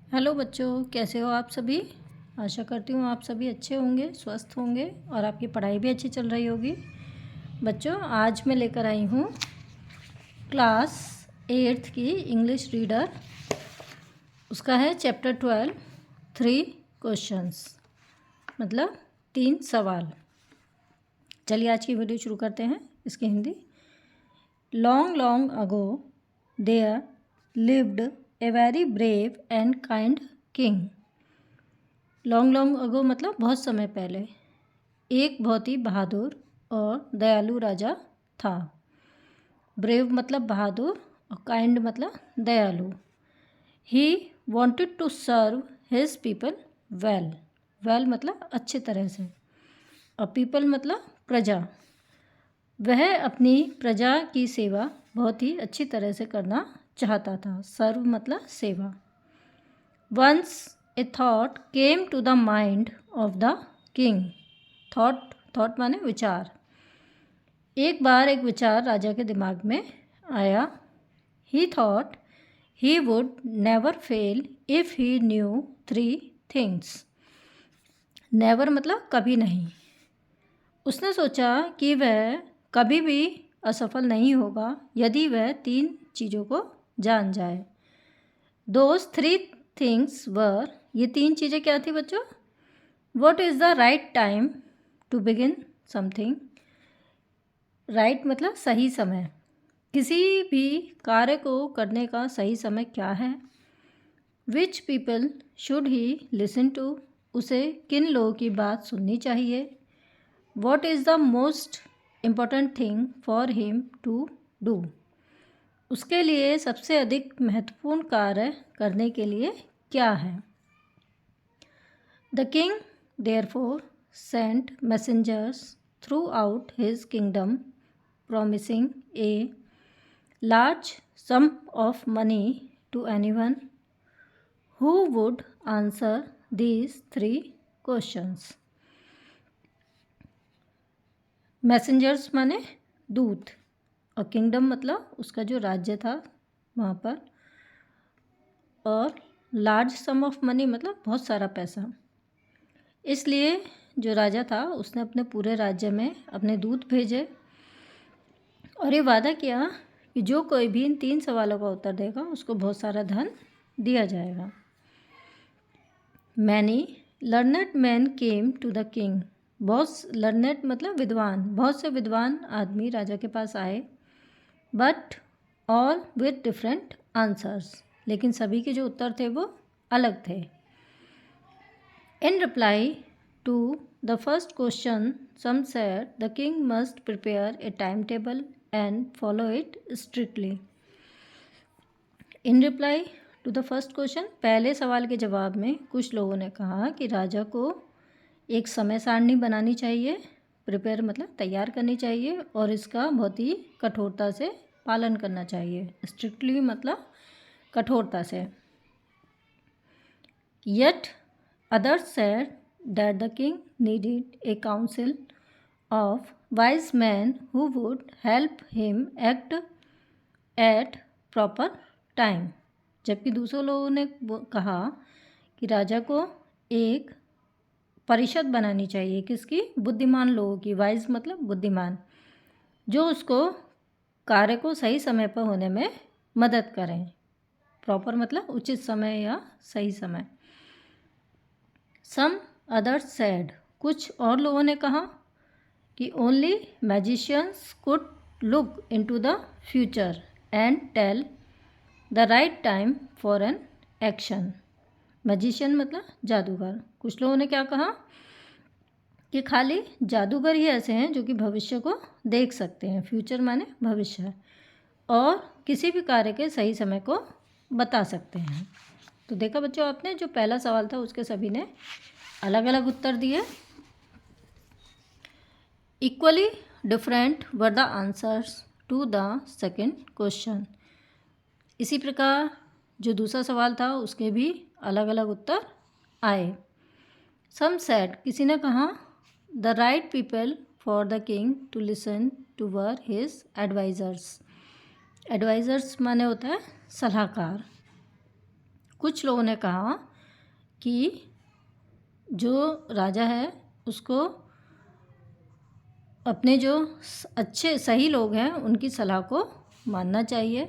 Hello बच्चों, कैसे हो आप सभी। आशा करती हूँ आप सभी अच्छे होंगे, स्वस्थ होंगे और आपकी पढ़ाई भी अच्छी चल रही होगी। बच्चों, आज मैं लेकर आई हूँ क्लास 8th की इंग्लिश रीडर। उसका है चैप्टर 12, 3 क्वेश्चंस, मतलब 3 सवाल। चलिए आज की वीडियो शुरू करते हैं। इसकी Hindi. Long long ago there lived a very brave and kind king. Long long ago मतलब बहुत समय पहले एक बहुत ही बहादुर और दयालु राजा था। ब्रेव मतलब बहादुर और काइंड मतलब दयालु। He wanted to serve his people well. Well मतलब अच्छे तरह से, और पीपल मतलब प्रजा। वह अपनी प्रजा की सेवा बहुत ही अच्छी तरह से करना चाहता था। सर्व मतलब सेवा। Once a thought came to the mind of the king. Thought माने विचार। एक बार एक विचार राजा के दिमाग में आया। ही thought he would never fail if he new 3 things. Never मतलब कभी नहीं। उसने सोचा कि वह कभी भी असफल नहीं होगा यदि वह 3 चीज़ों को जान जाए। दोज 3 थिंग्स वर, ये 3 चीज़ें क्या थी बच्चों। What is the right time to begin something. Right मतलब सही समय। किसी भी कार्य को करने का सही समय क्या है। Which people should he listen to, उसे किन लोगों की बात सुननी चाहिए। What is the most important thing for him to do, उसके लिए सबसे अधिक महत्वपूर्ण कार्य करने के लिए क्या है। The king therefore sent messengers throughout his kingdom promising a large sum of money to anyone who would answer these 3 questions. Messengers माने दूत, और किंगडम मतलब उसका जो राज्य था वहाँ पर, और लार्ज सम ऑफ मनी मतलब बहुत सारा पैसा। इसलिए जो राजा था उसने अपने पूरे राज्य में अपने दूत भेजे और ये वादा किया कि जो कोई भी इन 3 सवालों का उत्तर देगा उसको बहुत सारा धन दिया जाएगा। Many learned man came to the king. बहुत लर्नड मतलब विद्वान, बहुत से विद्वान आदमी राजा के पास आए। But all with different answers, लेकिन सभी के जो उत्तर थे वो अलग थे। In reply to the first question some said the king must prepare a time table and follow it strictly. In reply to the first question, पहले सवाल के जवाब में कुछ लोगों ने कहा कि राजा को एक समय सारणी बनानी चाहिए। प्रिपेयर मतलब तैयार करनी चाहिए, और इसका बहुत ही कठोरता से पालन करना चाहिए। स्ट्रिक्टली मतलब कठोरता से। Yet others said that the king needed A council of wise man who would help him act at proper time. जबकि दूसरे लोगों ने कहा कि राजा को एक परिषद बनानी चाहिए, किसकी, बुद्धिमान लोगों की। वाइज मतलब बुद्धिमान, जो उसको कार्य को सही समय पर होने में मदद करें। प्रॉपर मतलब उचित समय या सही समय। सम अदर्स सेड, कुछ और लोगों ने कहा कि only magicians could look into the future and tell the right time for an action. Magician मतलब जादूगर। कुछ लोगों ने क्या कहा कि खाली जादूगर ही ऐसे हैं जो कि भविष्य को देख सकते हैं। फ्यूचर माने भविष्य, और किसी भी कार्य के सही समय को बता सकते हैं। तो देखा बच्चों आपने, जो पहला सवाल था उसके सभी ने अलग अलग उत्तर दिए। Equally different were the answers to the second question. इसी प्रकार जो दूसरा सवाल था उसके भी अलग अलग उत्तर आए। सम सेड, किसी ने कहा the right people for the king to listen to were his advisers. Advisers माने होता है सलाहकार। कुछ लोगों ने कहा कि जो राजा है उसको अपने जो अच्छे सही लोग हैं उनकी सलाह को मानना चाहिए।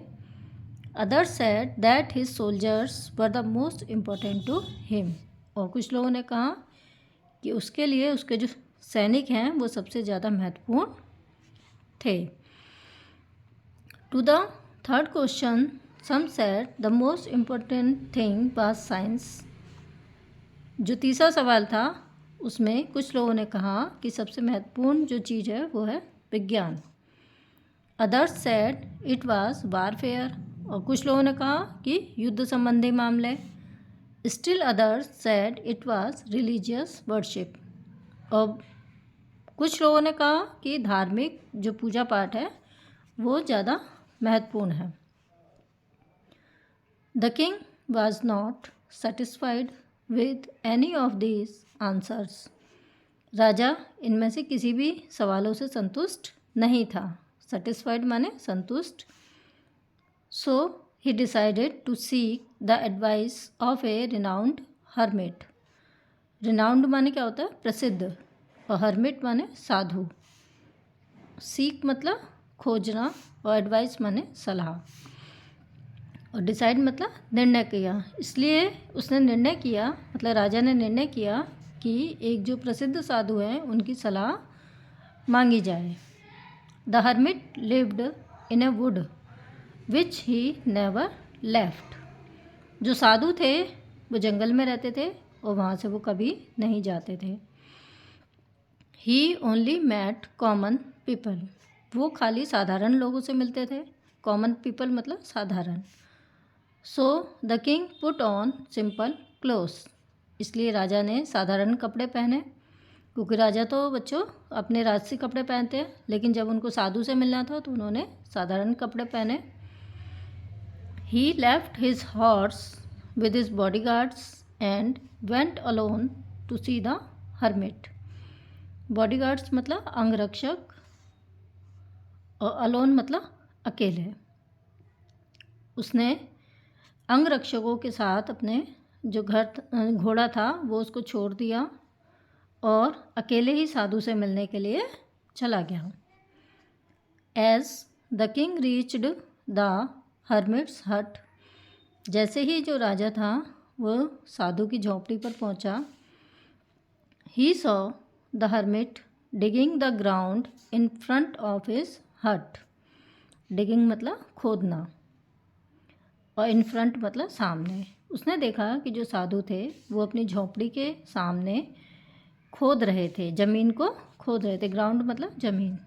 Others said that his soldiers were the most important to him. और कुछ लोगों ने कहा कि उसके लिए उसके जो सैनिक हैं वो सबसे ज़्यादा महत्वपूर्ण थे। To the third question some said the most important thing was science. जो तीसरा सवाल था उसमें कुछ लोगों ने कहा कि सबसे महत्वपूर्ण जो चीज़ है वो है विज्ञान। Others said it was warfare. और कुछ लोगों ने कहा कि युद्ध संबंधी मामले। Still others said it was religious worship. और कुछ लोगों ने कहा कि धार्मिक जो पूजा पाठ है वो ज़्यादा महत्वपूर्ण है। The king was not satisfied with any of these answers. राजा इनमें से किसी भी सवालों से संतुष्ट नहीं था। सेटिस्फाइड माने संतुष्ट। So he decided to seek the advice of a renowned hermit. Renowned माने क्या होता है? प्रसिद्ध। और हर्मिट माने साधु। सीक मतलब खोजना और एडवाइस माने सलाह। और डिसाइड मतलब निर्णय किया। इसलिए उसने निर्णय किया, मतलब राजा ने निर्णय किया कि एक जो प्रसिद्ध साधु हैं उनकी सलाह मांगी जाए। The hermit lived in A would which he never left. जो साधु थे वो जंगल में रहते थे और वहाँ से वो कभी नहीं जाते थे। ही ओनली मैट कॉमन पीपल। वो खाली साधारण लोगों से मिलते थे। कॉमन पीपल मतलब साधारण। So the king put on simple clothes. इसलिए राजा ने साधारण कपड़े पहने, क्योंकि राजा तो बच्चों अपने राजसी कपड़े पहनते हैं, लेकिन जब उनको साधु से मिलना था तो उन्होंने साधारण कपड़े पहने। He left his horse with his bodyguards and went alone to see the hermit. Bodyguards मतलब अंगरक्षक और अलोन मतलब अकेले। उसने अंगरक्षकों के साथ अपने जो घोड़ा था वो उसको छोड़ दिया और अकेले ही साधु से मिलने के लिए चला गया। As the king reached the hermit's hut. जैसे ही जो राजा था वो साधु की झोंपड़ी पर पहुंचा। He saw the hermit digging the ground in front of his हट। डिगिंग मतलब खोदना और इन फ्रंट मतलब सामने। उसने देखा कि जो साधु थे वो अपनी झोंपड़ी के सामने खोद रहे थे, ज़मीन को खोद रहे थे। ग्राउंड मतलब ज़मीन।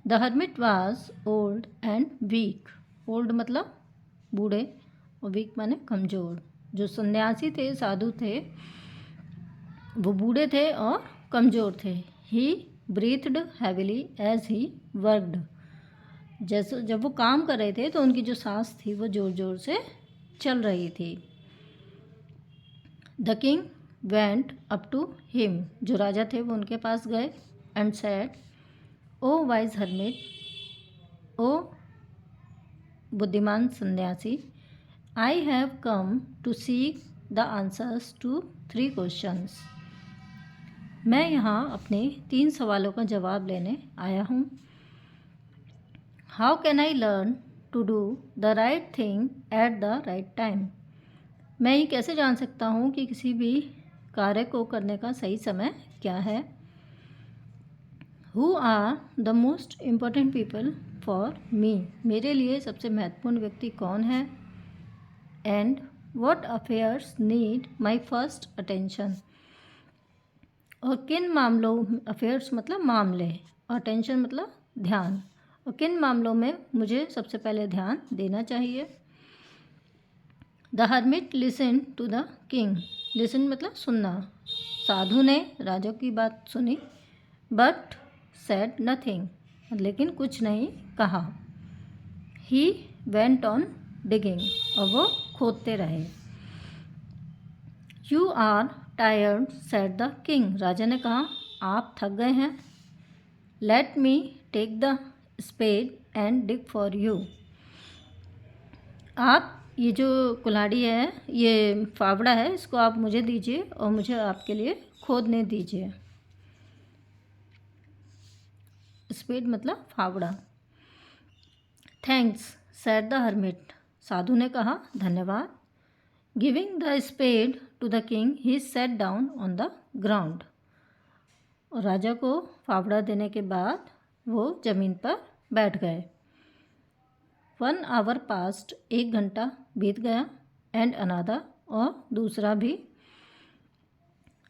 The hermit was old and weak. Old मतलब बूढ़े और वीक माने कमज़ोर। जो सन्यासी थे, साधु थे, वो बूढ़े थे और कमज़ोर थे। ही ब्रीथड हैविली एज ही वर्कड। जैसे जब वो काम कर रहे थे तो उनकी जो सांस थी वो ज़ोर ज़ोर से चल रही थी। The king went up to him. जो राजा थे वो उनके पास गए and said, oh wise hermit, ओ बुद्धिमान सन्यासी, I have come to seek the answers to 3 questions. मैं यहाँ अपने 3 सवालों का जवाब लेने आया हूँ। How can I learn to do the right thing at the right time. मैं ये कैसे जान सकता हूँ कि किसी भी कार्य को करने का सही समय क्या है। Who are the most important people for me. मेरे लिए सबसे महत्वपूर्ण व्यक्ति कौन है। And what affairs need my first attention. और किन मामलों, अफेयर्स मतलब मामले और अटेंशन मतलब ध्यान, और किन मामलों में मुझे सबसे पहले ध्यान देना चाहिए। The hermit listen to the king. Listen मतलब सुनना। साधु ने राजा की बात सुनी, बट सेड नथिंग, लेकिन कुछ नहीं कहा। ही वेंट ऑन डिगिंग, और वो खोदते रहे। You are tired said the king. राजा ने कहा, आप थक गए हैं। Let me take the spade and dig for you. आप ये जो कुल्हाड़ी है, ये फावड़ा है, इसको आप मुझे दीजिए और मुझे आपके लिए खोदने दीजिए। स्पेड मतलब फावड़ा। थैंक्स सेड द हर्मिट, साधु ने कहा धन्यवाद। Giving the spade to the king he sat down on the ground, और राजा को फावड़ा देने के बाद वो ज़मीन पर बैठ गए। 1 आवर पास्ट, 1 घंटा बीत गया। एंड अनादर, और दूसरा भी।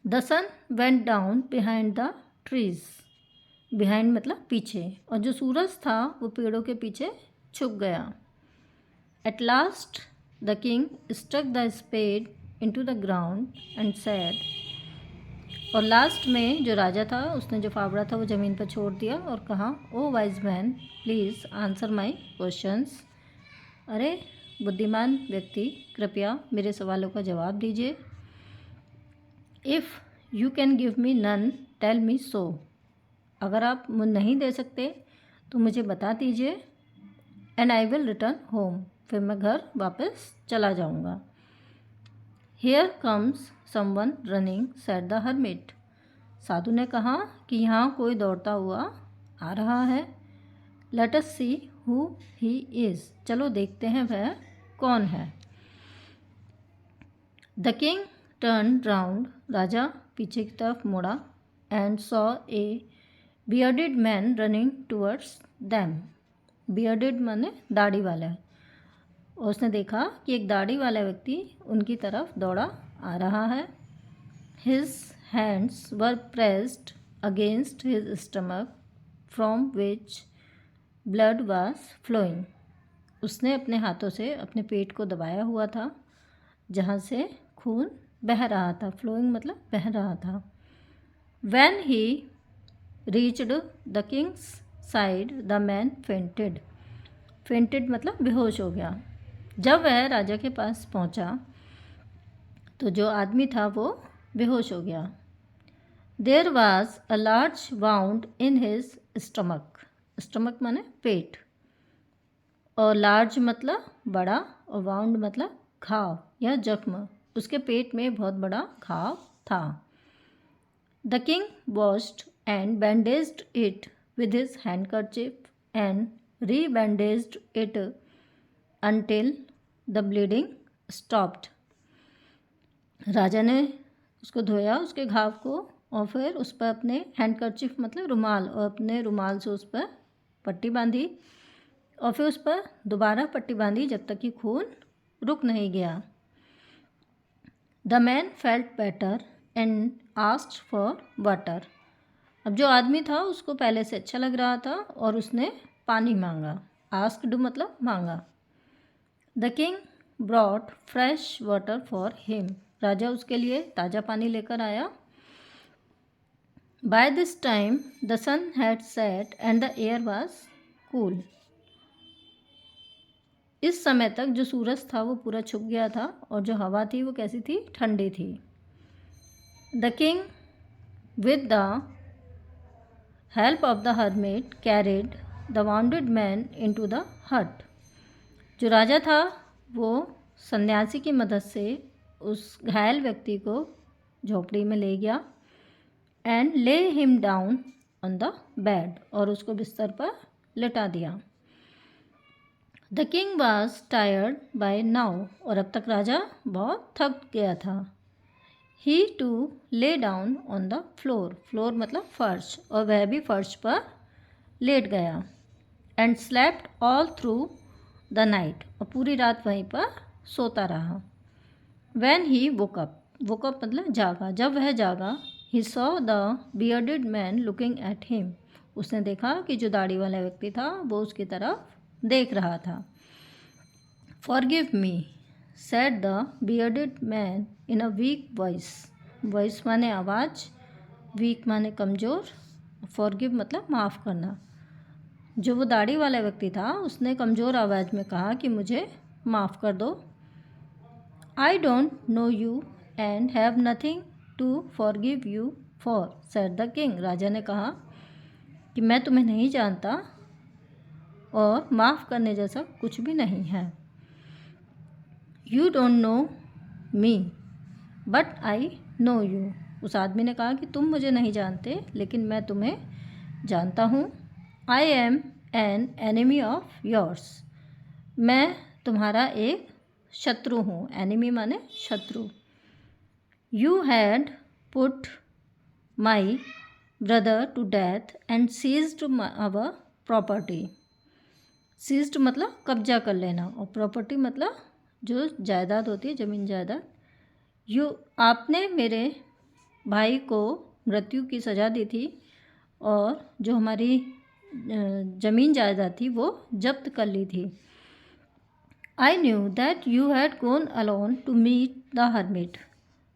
The sun went down behind the trees, behind मतलब पीछे, और जो सूरज था वो पेड़ों के पीछे छुप गया। At last the king struck the spade into the ground and said, और लास्ट में जो राजा था उसने जो फावड़ा था वो ज़मीन पर छोड़ दिया और कहा, oh wise man please answer my questions, अरे बुद्धिमान व्यक्ति कृपया मेरे सवालों का जवाब दीजिए। If you can give me none tell me so, अगर आप नहीं दे सकते तो मुझे बता दीजिए। And I will return home, फिर मैं घर वापस चला जाऊंगा। Here comes someone running said the hermit, साधु ने कहा कि यहाँ कोई दौड़ता हुआ आ रहा है। Let us see who he is, चलो देखते हैं वह कौन है। द किंग टर्न राउंड, राजा पीछे की तरफ मुड़ा। And saw a bearded man running towards them, bearded माने दाढ़ी वाला, और उसने देखा कि एक दाढ़ी वाला व्यक्ति उनकी तरफ दौड़ा आ रहा है। His hands were pressed against his stomach from which blood was flowing, उसने अपने हाथों से अपने पेट को दबाया हुआ था जहाँ से खून बह रहा था। फ्लोइंग मतलब बह रहा था। When he reached the Kings side the man fainted, fainted मतलब बेहोश हो गया। जब वह राजा के पास पहुंचा तो जो आदमी था वो बेहोश हो गया। There was a large wound in his stomach, stomach माने पेट, और लार्ज मतलब बड़ा, और वाउंड मतलब घाव या जख्म, उसके पेट में बहुत बड़ा घाव था। The king washed and bandaged it with his handkerchief and rebandaged it until the bleeding stopped, राजा ने उसको धोया उसके घाव को, और फिर उस पर अपने हैंडकरचिफ मतलब रुमाल, और अपने रुमाल से उस पर पट्टी बांधी, और फिर उस पर दोबारा पट्टी बांधी जब तक कि खून रुक नहीं गया। The man felt better and asked for water, अब जो आदमी था उसको पहले से अच्छा लग रहा था और उसने पानी मांगा। आस्क्ड मतलब मांगा। The king brought fresh water for him, राजा उसके लिए ताज़ा पानी लेकर आया। By this time the sun had set and the air was cool, इस समय तक जो सूरज था वो पूरा छुप गया था और जो हवा थी वो कैसी थी, ठंडी थी। The king with the help of the hermit carried the bounded man into the हट, जो राजा था वो सन्यासी की मदद से उस घायल व्यक्ति को झोपड़ी में ले गया। And lay him down on the bed, और उसको बिस्तर पर लेटा दिया। The king was tired by now, और अब तक राजा बहुत थक गया था। He too lay down on the floor, floor मतलब फर्श, और वह भी फर्श पर लेट गया। And slept all through the night, और पूरी रात वहीं पर सोता रहा। When he woke up, woke up मतलब जागा, जब वह जागा, he saw the bearded man looking at him, उसने देखा कि जो दाढ़ी वाला व्यक्ति था वो उसकी तरफ देख रहा था। Forgive me said the bearded man in a week voice, voice माने आवाज़, वीक माने कमज़ोर, फॉरगिव मतलब माफ़ करना। जो वो दाढ़ी वाला व्यक्ति था उसने कमज़ोर आवाज़ में कहा कि मुझे माफ़ कर दो। I don't know you and have nothing to forgive you for said the king, राजा ने कहा कि मैं तुम्हें नहीं जानता और माफ़ करने जैसा कुछ भी नहीं है। You don't know me but I know you. उस आदमी ने कहा कि तुम मुझे नहीं जानते लेकिन मैं तुम्हें जानता हूँ। I am an enemy of yours. मैं तुम्हारा एक शत्रु हूँ। एनिमी माने शत्रु। You had put my brother to death and seized our property. Seized मतलब कब्जा कर लेना और प्रॉपर्टी मतलब जो जायदाद होती है, ज़मीन जायदाद। आपने मेरे भाई को मृत्यु की सज़ा दी थी और जो हमारी ज़मीन जायदाद थी वो जब्त कर ली थी। I knew that you had gone alone to meet the hermit.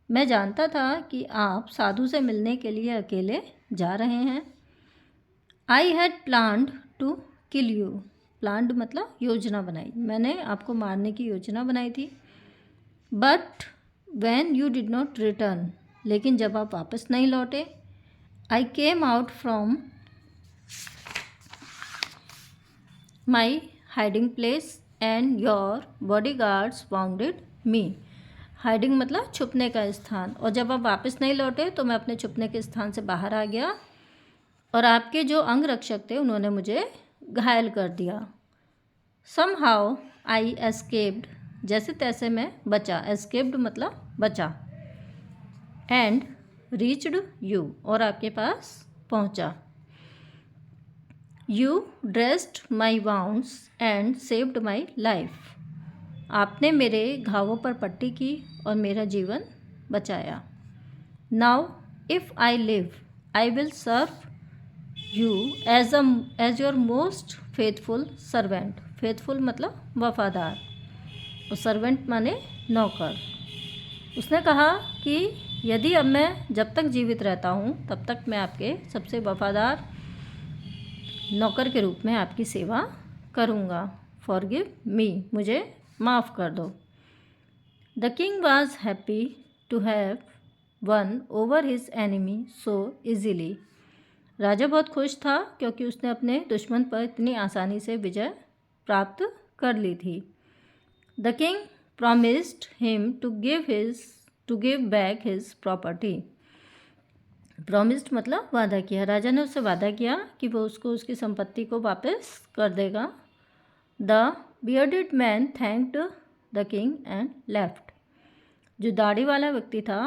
मैं जानता था कि आप साधु से मिलने के लिए अकेले जा रहे हैं। I had planned to kill you. Planned मतलब योजना बनाई। मैंने आपको मारने की योजना बनाई थी। But when you did not return. लेकिन जब आप वापस नहीं लौटे। I came out from my hiding place and your body guards bounded me. Hiding मतलब छुपने का स्थान। और जब आप वापस नहीं लौटे तो मैं अपने छुपने के स्थान से बाहर आ गया और आपके जो अंग रक्षक थे उन्होंने मुझे घायल कर दिया। Somehow I escaped. जैसे तैसे मैं बचा। एस्केप्ड मतलब बचा। And reached you. और आपके पास पहुंचा। You dressed my wounds and saved my life. आपने मेरे घावों पर पट्टी की और मेरा जीवन बचाया। Now if I live I will serve you as your most faithful servant. Faithful मतलब वफादार और सर्वेंट माने नौकर। उसने कहा कि यदि अब मैं जब तक जीवित रहता हूँ तब तक मैं आपके सबसे वफादार नौकर के रूप में आपकी सेवा करूँगा। Forgive me. मुझे माफ़ कर दो। The king was happy to have won over his enemy so easily. राजा बहुत खुश था क्योंकि उसने अपने दुश्मन पर इतनी आसानी से विजय प्राप्त कर ली थी। The king promised him to give back his property. Promised मतलब वादा किया। राजा ने उससे वादा किया कि वो उसको उसकी संपत्ति को वापस कर देगा। The bearded man thanked the king and left. जो दाढ़ी वाला व्यक्ति था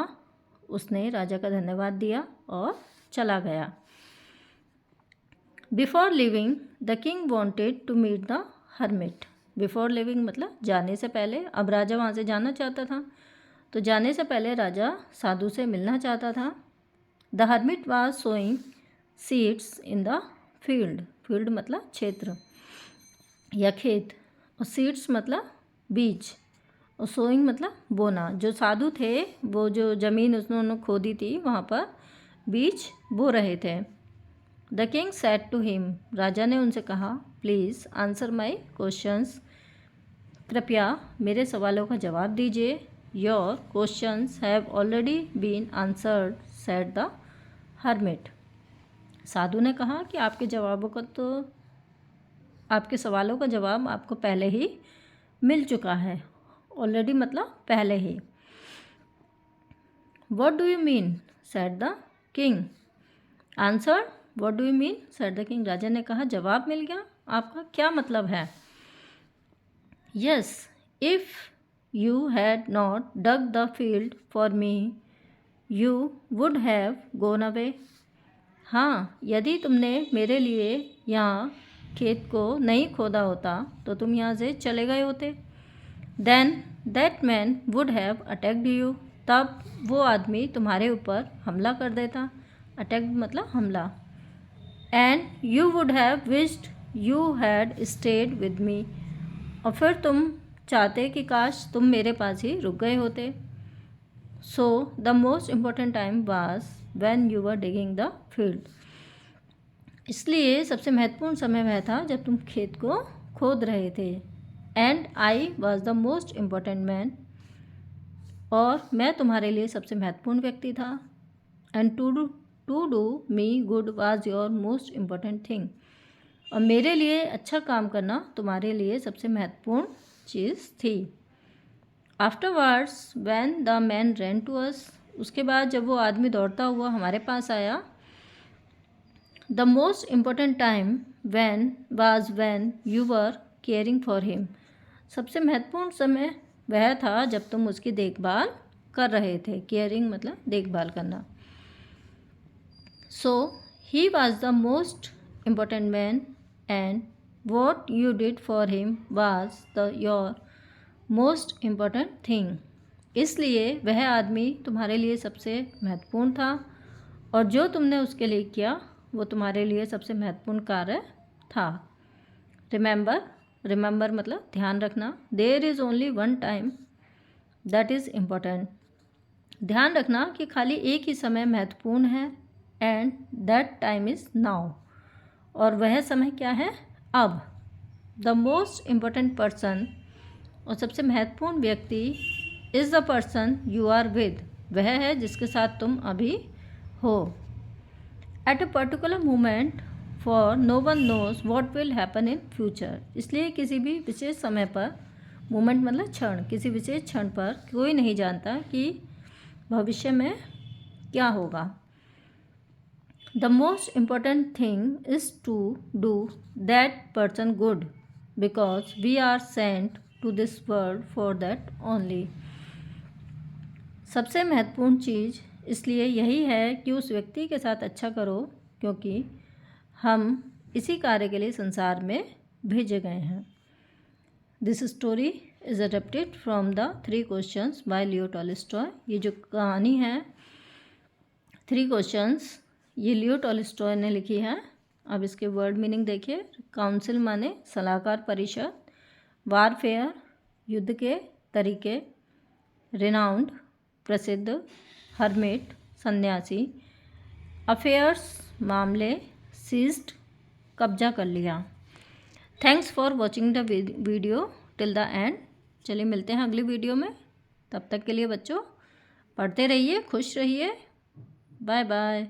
उसने राजा का धन्यवाद दिया और चला गया। Before leaving, the king wanted to meet the hermit. Before living मतलब जाने से पहले। अब राजा वहाँ से जाना चाहता था तो जाने से पहले राजा साधु से मिलना चाहता था। The hermit was sowing seeds in the field. Field मतलब क्षेत्र या खेत और सीड्स मतलब बीज और सोइंग मतलब बोना। जो साधु थे वो जो ज़मीन उन्होंने खोदी थी वहाँ पर बीज बो रहे थे। The king said to him. राजा ने उनसे कहा प्लीज़ आंसर माई क्वेश्चंस। कृपया मेरे सवालों का जवाब दीजिए। Your questions have already been answered said the hermit. साधु ने कहा कि आपके सवालों का जवाब आपको पहले ही मिल चुका है। ऑलरेडी मतलब पहले ही। What do you mean said the king. Answer what do you mean said the king. राजा ने कहा जवाब मिल गया, आपका क्या मतलब है। Yes if you had not dug the field for me you would have gone away. हाँ, यदि तुमने मेरे लिए यहाँ खेत को नहीं खोदा होता तो तुम यहाँ से चले गए होते। Then that man would have attacked you. तब वो आदमी तुम्हारे ऊपर हमला कर देता। अटैक्ड मतलब हमला। And you would have wished you had stayed with me. और फिर तुम चाहते कि काश तुम मेरे पास ही रुक गए होते। So the most important time was when you were digging the field. इसलिए सबसे महत्वपूर्ण समय वह था जब तुम खेत को खोद रहे थे। And I was the most important man. और मैं तुम्हारे लिए सबसे महत्वपूर्ण व्यक्ति था। And to do me good was your most important thing. और मेरे लिए अच्छा काम करना तुम्हारे लिए सबसे महत्वपूर्ण चीज़ थी। Afterwards when the man ran to us, उसके बाद जब वो आदमी दौड़ता हुआ हमारे पास आया। The most important time when was when you were caring for him, सबसे महत्वपूर्ण समय वह था जब तुम उसकी देखभाल कर रहे थे। केयरिंग मतलब देखभाल करना। So he was the most important man and what you did for him was the your most important thing, इसलिए वह आदमी तुम्हारे लिए सबसे महत्वपूर्ण था और जो तुमने उसके लिए किया वो तुम्हारे लिए सबसे महत्वपूर्ण कार्य था। रिमेंबर, रिमेंबर मतलब ध्यान रखना। There is only one time that is important, ध्यान रखना कि खाली एक ही समय महत्वपूर्ण है। And that time is now, और वह समय क्या है? अब। द मोस्ट इम्पोर्टेंट पर्सन, और सबसे महत्वपूर्ण व्यक्ति, is the person you are with, वह है जिसके साथ तुम अभी हो। At a particular moment for no one knows what will happen in future, इसलिए किसी भी विशेष समय पर, मोमेंट मतलब क्षण, किसी विशेष क्षण पर कोई नहीं जानता कि भविष्य में क्या होगा। The most important thing is to do that person good because we are sent to this world for that only, सबसे महत्वपूर्ण चीज़ इसलिए यही है कि उस व्यक्ति के साथ अच्छा करो क्योंकि हम इसी कार्य के लिए संसार में भेजे गए हैं। This story is adapted from the 3 questions bye Leo Tolstoy, ये जो कहानी है 3 क्वेश्चंस ये लियो टॉलस्टॉय ने लिखी है। अब इसके वर्ड मीनिंग देखिए। काउंसिल माने सलाहकार परिषद, वारफेयर युद्ध के तरीके, रिनाउंड प्रसिद्ध, हर्मिट सन्यासी, अफेयर्स मामले, सीज्ड कब्जा कर लिया। Thanks for watching the video till the end. चलिए मिलते हैं अगली वीडियो में, तब तक के लिए बच्चों पढ़ते रहिए, खुश रहिए, बाय बाय।